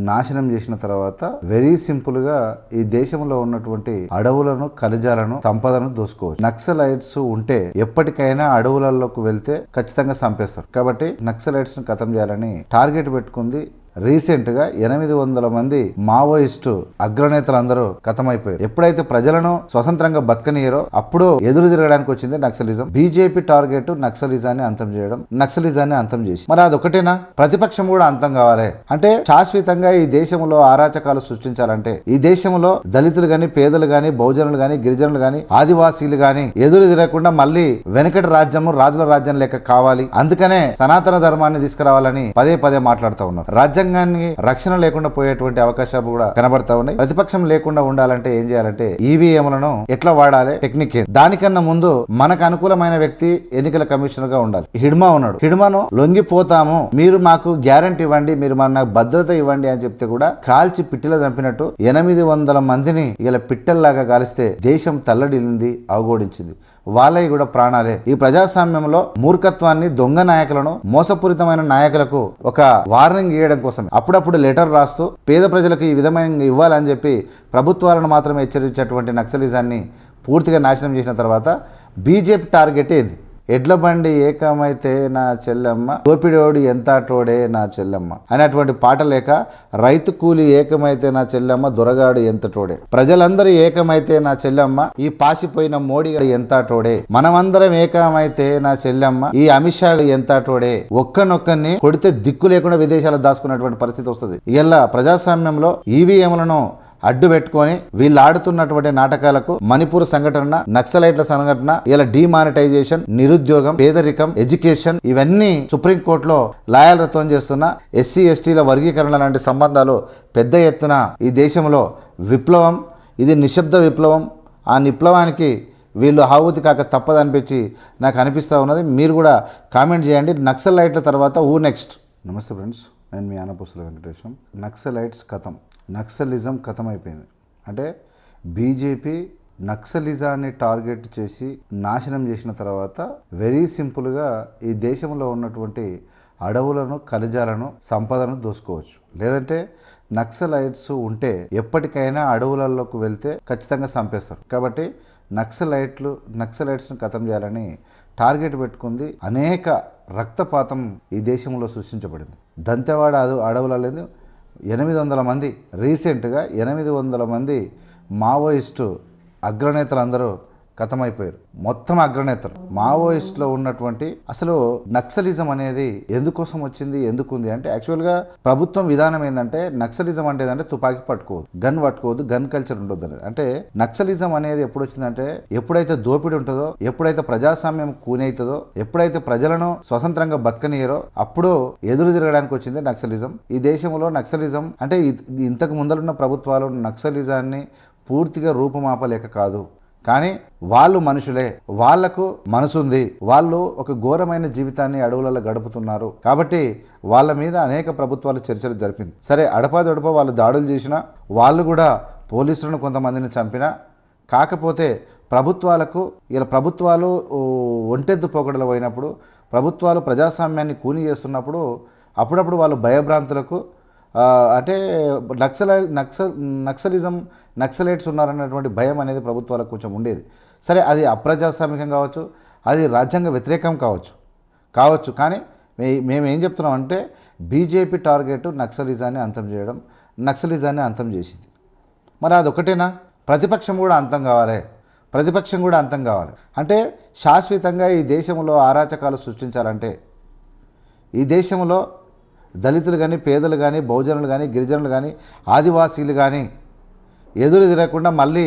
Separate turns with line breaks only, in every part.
నాశనం చేసిన తర్వాత వెరీ సింపుల్ గా ఈ దేశంలో ఉన్నటువంటి అడవులను, ఖనిజాలను, సంపదను దోసుకోవచ్చు. నక్సలైట్స్ ఉంటే ఎప్పటికైనా అడవులలోకి వెళ్తే ఖచ్చితంగా చంపేస్తారు. కాబట్టి నక్సలైట్స్ ను ఖతం చేయాలని టార్గెట్ పెట్టుకుంది. రీసెంట్ గా 800 మంది మావోయిస్టు అగ్రనేతలందరూ ఖతమైపోయారు. ఎప్పుడైతే ప్రజలను స్వతంత్రంగా బతకనియరో అప్పుడు ఎదురు తిరగడానికి వచ్చింది నక్సలిజం. బీజేపీ టార్గెట్ నక్సలిజాన్ని అంతం చేయడం, నక్సలిజాన్ని అంతం చేసి. మరి అదొకటేనా? ప్రతిపక్షం కూడా అంతం కావాలి. అంటే శాశ్వతంగా ఈ దేశంలో అరాచకాలు సృష్టించాలంటే, ఈ దేశంలో దళితులు గాని, పేదలు గాని, బహుజనులు గాని, గిరిజనులు గాని, ఆదివాసీలు గాని ఎదురు తిరగకుండా మళ్ళీ వెనకటి రాజ్యము రాజుల రాజ్యం లెక్క కావాలి. అందుకనే సనాతన ధర్మాన్ని తీసుకురావాలని పదే పదే మాట్లాడుతూ ఉన్నారు. రాజ్యాంగాన్ని రక్షణ లేకుండా పోయేటువంటి అవకాశాలు కూడా కనబడతా ఉన్నాయి. ప్రతిపక్షం లేకుండా ఉండాలంటే ఏం చేయాలంటే ఈవీఎంలను ఎట్లా వాడాలి, టెక్నిక్ ఏంది? దానికన్నా ముందు మనకు అనుకూలమైన వ్యక్తి ఎన్నికల కమిషనర్ గా ఉండాలి. హిడ్మా ఉన్నాడు. హిడ్మాను లొంగిపోతాము, మీరు మాకు గ్యారంటీ ఇవ్వండి, మీరు నాకు భద్రత ఇవ్వండి అని చెప్తే కూడా కాల్చి పిట్టిలో చంపినట్టు 800 మందిని ఇలా పిట్టల్లాగా కాలిస్తే దేశం తల్లడిల్లింది, అవగోడించింది. వాళ్ళవి కూడా ప్రాణాలే. ఈ ప్రజాస్వామ్యంలో మూర్ఖత్వాన్ని, దొంగ నాయకులను, మోసపూరితమైన నాయకులకు ఒక వార్నింగ్ ఇవ్వడం కోసం అప్పుడప్పుడు లెటర్ రాస్తూ పేద ప్రజలకు ఈ విధమైన ఇవ్వాలని చెప్పి ప్రభుత్వాలను మాత్రమే హెచ్చరించేటువంటి నక్సలిజాన్ని పూర్తిగా నాశనం చేసిన తర్వాత బీజేపీ టార్గెట్ ఏది? ఎడ్ల బండి ఏకమైతే నా చెల్లెమ్మ, దోపిడోడి ఎంతాటోడే నా చెల్లెమ్మ అనేటువంటి పాట లేక, రైతు కూలి ఏకమైతే నా చెల్లెమ్మ, దొరగాడు ఎంతటోడే, ప్రజలందరూ ఏకమైతే నా చెల్లెమ్మ, ఈ పాసిపోయిన మోడీ ఎంతాటోడే, మనమందరం ఏకమైతే నా చెల్లెమ్మ, ఈ అమిత్ షా ఎంతాటోడే, ఒక్కనొక్కరిని కొడితే దిక్కు లేకుండా విదేశాలకు దాచుకున్నటువంటి పరిస్థితి వస్తుంది. ఇలా ప్రజాస్వామ్యంలో ఈవీఎంలను అడ్డు పెట్టుకొని వీళ్ళు ఆడుతున్నటువంటి నాటకాలకు మణిపూర్ సంఘటన, నక్సలైట్ల సంఘటన, ఇలా డిమానిటైజేషన్, నిరుద్యోగం, పేదరికం, ఎడ్యుకేషన్, ఇవన్నీ సుప్రీంకోర్టులో లాయర్లతో చేస్తున్న ఎస్సీ ఎస్టీల వర్గీకరణ లాంటి సంబంధాలు పెద్ద ఎత్తున ఈ దేశంలో విప్లవం, ఇది నిశ్శబ్ద విప్లవం. ఆ విప్లవానికి వీళ్ళు ఆహుతి కాక తప్పదనిపించి నాకు అనిపిస్తూ ఉన్నది. మీరు కూడా కామెంట్ చేయండి. నక్సలైట్ల తర్వాత నెక్స్ట్? నమస్తే ఫ్రెండ్స్, నేను మీ ఆనపూసల వెంకటేశం. నక్సలైట్స్ కథం, నక్సలిజం కథం అయిపోయింది. అంటే బీజేపీ నక్సలిజాన్ని టార్గెట్ చేసి నాశనం చేసిన తర్వాత వెరీ సింపుల్గా ఈ దేశంలో ఉన్నటువంటి అడవులను, ఖనిజాలను, సంపదను దోసుకోవచ్చు. లేదంటే నక్సలైట్స్ ఉంటే ఎప్పటికైనా అడవులలోకి వెళ్తే ఖచ్చితంగా చంపేస్తారు. కాబట్టి నక్సలైట్స్ను ఖతం చేయాలని టార్గెట్ పెట్టుకుంది. అనేక రక్తపాతం ఈ దేశంలో సృష్టించబడింది. దంతెవాడ అడవులలో 800 మంది, రీసెంట్గా 800 మంది మావోయిస్టు అగ్రనేతలందరూ ఖతమైపోయారు. మొత్తం అగ్రనేతలు మావోయిస్టులో ఉన్నటువంటి. అసలు నక్సలిజం అనేది ఎందుకోసం వచ్చింది, ఎందుకుంది అంటే యాక్చువల్గా ప్రభుత్వం విధానం ఏంటంటే నక్సలిజం అంటే తుపాకీ పట్టుకోవద్దు, గన్ పట్టుకోవద్దు, గన్ కల్చర్ ఉండొద్దు అనేది. అంటే నక్సలిజం అనేది ఎప్పుడు వచ్చిందంటే ఎప్పుడైతే దోపిడి ఉంటుందో, ఎప్పుడైతే ప్రజాస్వామ్యం కూనైతుందో, ఎప్పుడైతే ప్రజలను స్వతంత్రంగా బతకనియరో అప్పుడు ఎదురు తిరగడానికి వచ్చింది నక్సలిజం. ఈ దేశంలో నక్సలిజం అంటే ఇంతకు ముందరున్న ప్రభుత్వాలు నక్సలిజాన్ని పూర్తిగా రూపుమాపలేక కాదు, కానీ వాళ్ళు మనుషులే, వాళ్లకు మనసుంది, వాళ్ళు ఒక ఘోరమైన జీవితాన్ని అడవులలో గడుపుతున్నారు. కాబట్టి వాళ్ళ మీద అనేక ప్రభుత్వాలు చర్చలు జరిపింది. సరే, అడపాదడప వాళ్ళు దాడులు చేసినా, వాళ్ళు కూడా పోలీసులను కొంతమందిని చంపినా, కాకపోతే ప్రభుత్వాలు ఒంటెద్దు పోకడలు పోయినప్పుడు, ప్రభుత్వాలు ప్రజాస్వామ్యాన్ని కూని చేస్తున్నప్పుడు అప్పుడప్పుడు వాళ్ళు భయభ్రాంతులకు అంటే నక్సలైట్స్ ఉన్నారన్నటువంటి భయం అనేది ప్రభుత్వాలకు కొంచెం ఉండేది. సరే, అది అప్రజాస్వామికం కావచ్చు, అది రాజ్యాంగ వ్యతిరేకం కావచ్చు. కానీ మేము ఏం చెప్తున్నామంటే బీజేపీ టార్గెట్ నక్సలిజాన్ని అంతం చేయడం, నక్సలిజాన్ని అంతం చేసింది. మరి అదొకటేనా? ప్రతిపక్షం కూడా అంతం కావాలి. అంటే శాశ్వతంగా ఈ దేశంలో అరాచకాలు సృష్టించాలంటే, ఈ దేశంలో దళితులు కానీ, పేదలు కానీ, బహుజనులు కానీ, గిరిజనులు కానీ, ఆదివాసీలు కానీ ఎదురు తిరగకుండా మళ్ళీ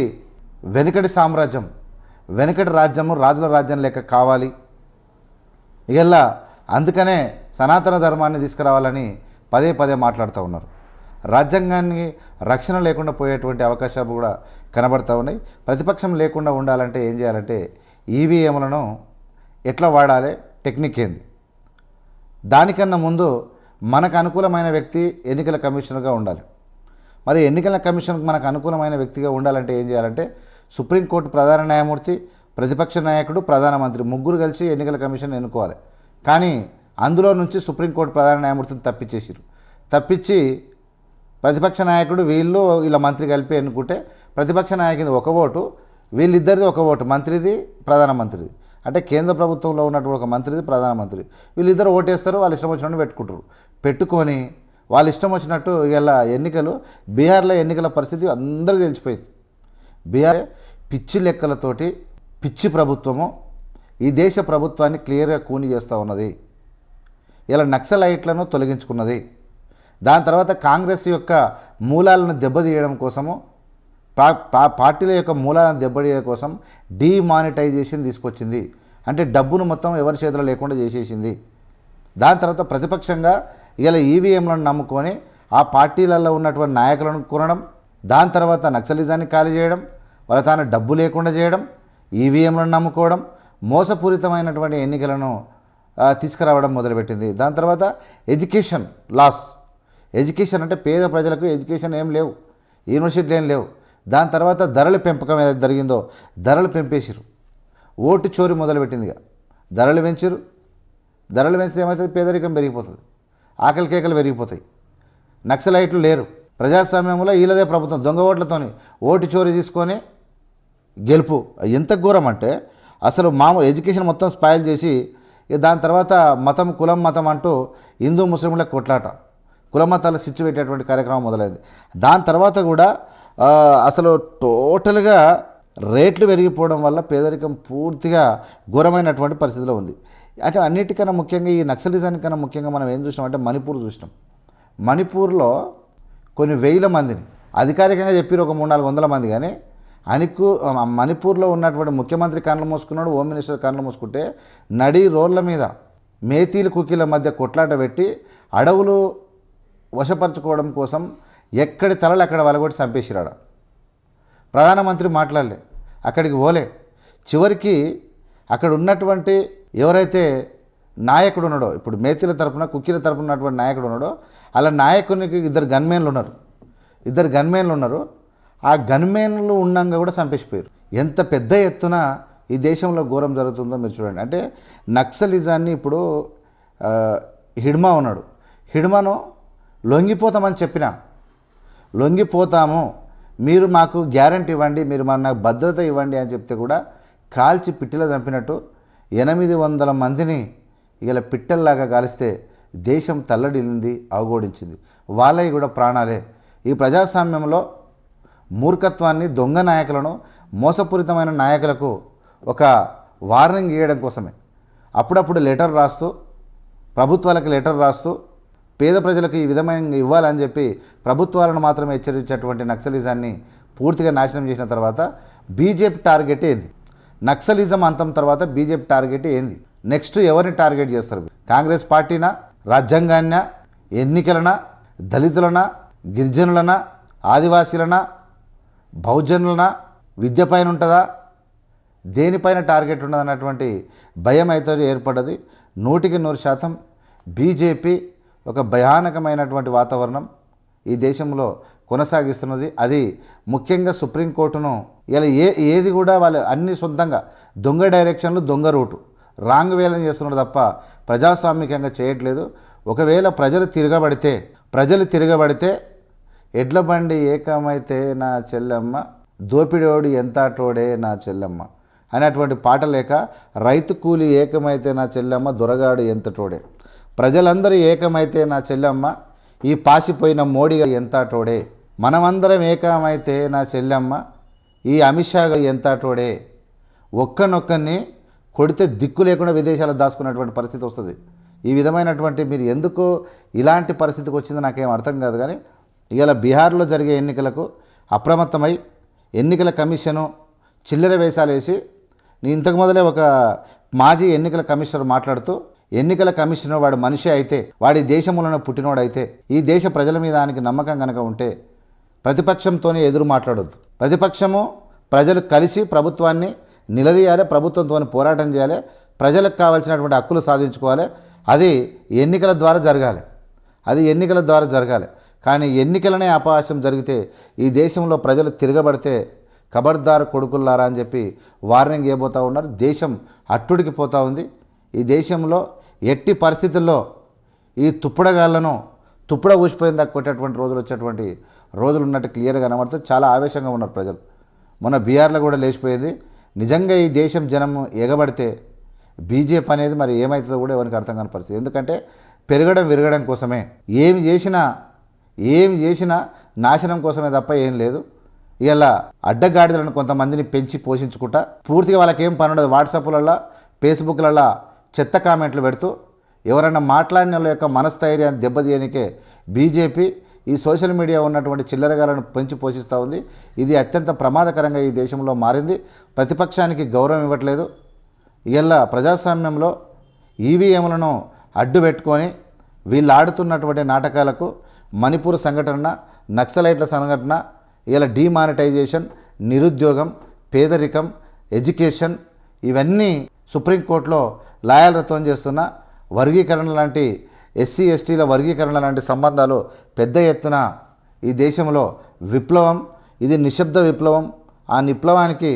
వెనకటి రాజ్యము రాజుల రాజ్యం లెక్క కావాలి. ఇలా అందుకనే సనాతన ధర్మాన్ని తీసుకురావాలని పదే పదే మాట్లాడుతూ ఉన్నారు. రాజ్యాంగాన్ని రక్షణ లేకుండా పోయేటువంటి అవకాశాలు కూడా కనబడతా ఉన్నాయి. ప్రతిపక్షం లేకుండా ఉండాలంటే ఏం చేయాలంటే ఈవీఎంలను ఎట్లా వాడాలి, టెక్నిక్ ఏంది? దానికన్నా ముందు మనకు అనుకూలమైన వ్యక్తి ఎన్నికల కమిషనర్గా ఉండాలి. మరి ఎన్నికల కమిషన్కి మనకు అనుకూలమైన వ్యక్తిగా ఉండాలంటే ఏం చేయాలంటే సుప్రీంకోర్టు ప్రధాన న్యాయమూర్తి, ప్రతిపక్ష నాయకుడు, ప్రధానమంత్రి ముగ్గురు కలిసి ఎన్నికల కమిషన్ ఎన్నుకోవాలి. కానీ అందులో నుంచి సుప్రీంకోర్టు ప్రధాన న్యాయమూర్తిని తప్పించి ప్రతిపక్ష నాయకుడు వీళ్ళు వీళ్ళ మంత్రి కలిపి ఎన్నుకుంటే ప్రతిపక్ష నాయకుడిది ఒక ఓటు, వీళ్ళిద్దరిది ఒక ఓటు, మంత్రిది ప్రధానమంత్రిది. అంటే కేంద్ర ప్రభుత్వంలో ఉన్నటువంటి ఒక మంత్రిది ప్రధానమంత్రి, వీళ్ళిద్దరు ఓటేస్తారు, వాళ్ళు ఇష్టం వచ్చినట్టు పెట్టుకుంటారు. పెట్టుకొని వాళ్ళు ఇష్టం వచ్చినట్టు ఇలా ఎన్నికలు, బీహార్లో ఎన్నికల పరిస్థితి అందరికీ తెలిసిపోయింది. బీహార్ పిచ్చి లెక్కలతోటి పిచ్చి ప్రభుత్వము ఈ దేశ ప్రభుత్వాన్ని క్లియర్గా కూని చేస్తూ ఉన్నది. ఇలా నక్సలైట్లను తొలగించుకున్నది. దాని తర్వాత కాంగ్రెస్ యొక్క మూలాలను దెబ్బతీయడం కోసము, పార్టీల యొక్క మూలాలను దెబ్బతీయడం కోసం డీమానిటైజేషన్ తీసుకొచ్చింది. అంటే డబ్బును మొత్తం ఎవరి చేతిలో లేకుండా చేసేసింది. దాని తర్వాత ప్రతిపక్షంగా ఇలా ఈవీఎంలను నమ్ముకొని ఆ పార్టీలలో ఉన్నటువంటి నాయకులను కొనడం, దాని తర్వాత నక్సలిజాన్ని ఖాళీ చేయడం, వాళ్ళ తాను డబ్బు లేకుండా చేయడం, ఈవీఎంలను నమ్ముకోవడం, మోసపూరితమైనటువంటి ఎన్నికలను తీసుకురావడం మొదలుపెట్టింది. దాని తర్వాత ఎడ్యుకేషన్ లాస్. ఎడ్యుకేషన్ అంటే పేద ప్రజలకు ఎడ్యుకేషన్ ఏం లేవు, యూనివర్సిటీలు ఏం లేవు. దాని తర్వాత ధరల పెంపకం ఏదైతే జరిగిందో ధరలు పెంపేసిరు. ఓటు చోరీ మొదలుపెట్టిందిగా. ధరలు పెంచిరు. ధరలు పెంచితే ఏమవుతుంది? పేదరికం పెరిగిపోతుంది, ఆకలి కేకలు పెరిగిపోతాయి. నక్సలైట్లు లేరు. ప్రజాస్వామ్యంలో వీళ్ళదే ప్రభుత్వం దొంగ ఓట్లతోని ఓటు చోరీ తీసుకొని గెలుపు. ఎంత ఘోరం అంటే అసలు మామూలు ఎడ్యుకేషన్ మొత్తం స్పాయిల్ చేసి దాని తర్వాత మతం, కులం, మతం అంటూ హిందూ ముస్లింల కొట్లాట, కుల మతాలు స్విచ్ పెట్టేటువంటి కార్యక్రమం మొదలైంది. దాని తర్వాత కూడా అసలు టోటల్గా రేట్లు పెరిగిపోవడం వల్ల పేదరికం పూర్తిగా ఘోరమైనటువంటి పరిస్థితిలో ఉంది. అంటే అన్నిటికన్నా ముఖ్యంగా ఈ నక్సలిజానికన్నా ముఖ్యంగా మనం ఏం చూసినామంటే మణిపూర్ చూసినాం. మణిపూర్లో కొన్ని వేల మందిని అధికారికంగా చెప్పారు, ఒక 300-400 మంది, కానీ మణిపూర్లో ఉన్నటువంటి ముఖ్యమంత్రి కళ్ళు మూసుకున్నాడు, హోమ్ మినిస్టర్ కళ్ళు మూసుకుంటే నడి రోడ్ల మీద మేతీలు కుకీల మధ్య కొట్లాట పెట్టి అడవులు వశపరచుకోవడం కోసం ఎక్కడి తలలు అక్కడ వలగొట్టి చంపేసిరాడు. ప్రధానమంత్రి మాట్లాడలే, అక్కడికి పోలే. చివరికి అక్కడ ఉన్నటువంటి ఎవరైతే నాయకుడు ఉన్నాడో, ఇప్పుడు మేతీల తరపున కుకీల తరపున ఉన్నటువంటి నాయకుడు ఉన్నాడో, అలా నాయకునికి ఇద్దరు గన్మెన్లు ఉన్నారు. ఆ గన్మెన్లు ఉన్నాక కూడా చంపేసిపోయారు. ఎంత పెద్ద ఎత్తున ఈ దేశంలో ఘోరం జరుగుతుందో మీరు చూడండి. అంటే నక్సలిజాన్ని ఇప్పుడు హిడ్మా ఉన్నాడు, హిడ్మాను లొంగిపోతామని చెప్పినా, లొంగిపోతాము, మీరు మాకు గ్యారంటీ ఇవ్వండి, మీరు నాకు భద్రత ఇవ్వండి అని చెప్తే కూడా కాల్చి పిట్టెలో చంపినట్టు 800 మందిని ఇలా పిట్టల్లాగా కాలిస్తే దేశం తల్లడిల్లింది, అవగోడించింది. వాళ్ళవి కూడా ప్రాణాలే. ఈ ప్రజాస్వామ్యంలో మూర్ఖత్వాన్ని, దొంగ నాయకులను, మోసపూరితమైన నాయకులకు ఒక వార్నింగ్ ఇవ్వడం కోసమే అప్పుడప్పుడు లెటర్ రాస్తూ, ప్రభుత్వాలకు లెటర్ రాస్తూ పేద ప్రజలకు ఈ విధమైన ఇవ్వాలని చెప్పి ప్రభుత్వాలను మాత్రమే హెచ్చరించేటువంటి నక్సలిజాన్ని పూర్తిగా నాశనం చేసిన తర్వాత బీజేపీ టార్గెట్ ఏంది? నక్సలిజం అంతం తర్వాత బీజేపీ టార్గెట్ ఏంది? నెక్స్ట్ ఎవరిని టార్గెట్ చేస్తారు? కాంగ్రెస్ పార్టీనా, రాజ్యాంగాన్నా, ఎన్నికలనా, దళితులనా, గిరిజనులనా, ఆదివాసీలనా, బహుజనులనా, విద్య పైన ఉంటుందా, దేనిపైన టార్గెట్ ఉండదన్నటువంటి భయం అయితే ఏర్పడ్డది. 100% బీజేపీ ఒక భయానకమైనటువంటి వాతావరణం ఈ దేశంలో కొనసాగిస్తున్నది. అది ముఖ్యంగా సుప్రీంకోర్టును ఇలా ఏది కూడా వాళ్ళు అన్ని సొంతంగా దొంగ డైరెక్షన్లు, దొంగ రూటు, రాంగ్ వేలని చేస్తున్నారు తప్ప ప్రజాస్వామికంగా చేయట్లేదు. ఒకవేళ ప్రజలు తిరగబడితే ఎడ్ల బండి ఏకమైతే నా చెల్లెమ్మ, దోపిడోడి ఎంతాటోడే నా చెల్లెమ్మ అనేటువంటి పాట లేక, రైతు కూలి ఏకమైతే నా చెల్లెమ్మ, దొరగాడు ఎంతటోడే, ప్రజలందరూ ఏకమైతే నా చెల్లెమ్మ, ఈ పాసిపోయిన మోడీగా ఎంతటోడే, మనమందరం ఏకమైతే నా చెల్లెమ్మ, ఈ అమిత్ షా ఎంతటోడే, ఒక్కనొక్కరిని కొడితే దిక్కు లేకుండా విదేశాలకు దాచుకున్నటువంటి పరిస్థితి వస్తుంది. ఈ విధమైనటువంటి మీరు ఎందుకు ఇలాంటి పరిస్థితికి వచ్చిందో నాకేం అర్థం కాదు. కానీ ఇవాళ బీహార్లో జరిగే ఎన్నికలకు అప్రమత్తమై ఎన్నికల కమిషను చిల్లర వేషాలు వేసి, నేను ఇంతకు మొదలే ఒక మాజీ ఎన్నికల కమిషనర్ మాట్లాడుతూ, ఎన్నికల కమిషనర్ వాడు మనిషి అయితే, వాడి దేశంలోనే పుట్టినోడైతే, ఈ దేశ ప్రజల మీద ఆయనకి నమ్మకం కనుక ఉంటే ప్రతిపక్షంతోనే ఎదురు మాట్లాడొద్దు. ప్రతిపక్షము ప్రజలు కలిసి ప్రభుత్వాన్ని నిలదీయాలి, ప్రభుత్వంతో పోరాటం చేయాలి, ప్రజలకు కావాల్సినటువంటి హక్కులు సాధించుకోవాలి. అది ఎన్నికల ద్వారా జరగాలి. కానీ ఎన్నికలనే అపహాస్యం జరిగితే ఈ దేశంలో ప్రజలు తిరగబడితే ఖబర్దార్ కొడుకుల్లారా అని చెప్పి వార్నింగ్ ఇవ్వబోతూ ఉన్నారు. దేశం అట్టుడికి పోతూ ఉంది. ఈ దేశంలో ఎట్టి పరిస్థితుల్లో ఈ తుప్పడగాళ్లను తుప్పుడ ఊసిపోయిందా కొట్టేటువంటి రోజులు వచ్చేటువంటి రోజులు ఉన్నట్టు క్లియర్గా కనబడుతుంది. చాలా ఆవేశంగా ఉన్నారు ప్రజలు. మొన్న బీహార్లో కూడా లేచిపోయేది. నిజంగా ఈ దేశం జనం ఎగబడితే బీజేపీ అనేది మరి ఏమవుతుందో కూడా ఎవరికి అర్థం కాని పరిస్థితి. ఎందుకంటే పెరగడం విరగడం కోసమే, ఏమి చేసినా నాశనం కోసమే తప్ప ఏం లేదు. ఇలా అడ్డగాడిదలను కొంతమందిని పెంచి పోషించుకుంటా పూర్తిగా వాళ్ళకి ఏం పని ఉండదు. వాట్సాప్లలో ఫేస్బుక్లలో చెత్త కామెంట్లు పెడుతూ ఎవరైనా మాట్లాడిన వాళ్ళ యొక్క మనస్థైర్యాన్ని దెబ్బతీయనికే బీజేపీ ఈ సోషల్ మీడియా ఉన్నటువంటి చిల్లరగాలను పెంచి పోషిస్తూ ఉంది. ఇది అత్యంత ప్రమాదకరంగా ఈ దేశంలో మారింది. ప్రతిపక్షానికి గౌరవం ఇవ్వట్లేదు. ఇలా ప్రజాస్వామ్యంలో ఈవీఎంలను అడ్డు పెట్టుకొని వీళ్ళు ఆడుతున్నటువంటి నాటకాలకు మణిపూర్ సంఘటన, నక్సలైట్ల సంఘటన, ఇలా డీమానిటైజేషన్, నిరుద్యోగం, పేదరికం, ఎడ్యుకేషన్ ఇవన్నీ సుప్రీంకోర్టులో లాయర్లతో చేస్తున్న వర్గీకరణ లాంటి ఎస్సీ ఎస్టీల వర్గీకరణ లాంటి సంబంధాలు పెద్ద ఎత్తున ఈ దేశంలో విప్లవం, ఇది నిశ్శబ్ద విప్లవం. ఆ విప్లవానికి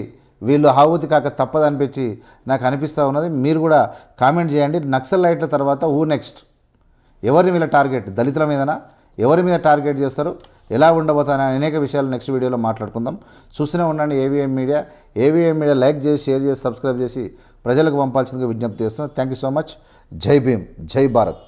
వీళ్ళు ఆహుతి కాక తప్పదనిపించి నాకు అనిపిస్తూ ఉన్నది. మీరు కూడా కామెంట్ చేయండి. నక్సలైట్ల తర్వాత నెక్స్ట్ ఎవరిని వీళ్ళ టార్గెట్? దళితుల మీదనా? ఎవరి మీద టార్గెట్ చేస్తారు? ఎలా ఉండబోతాయని అనేక విషయాలు నెక్స్ట్ వీడియోలో మాట్లాడుకుందాం. చూస్తూనే ఉండండి AVM media. AVM media like చేసి, షేర్ చేసి, సబ్స్క్రైబ్ చేసి ప్రజలకు పంపాల్సిందిగా విజ్ఞప్తి చేస్తున్నాను. Thank you so much. జై భీమ్, జై భారత్.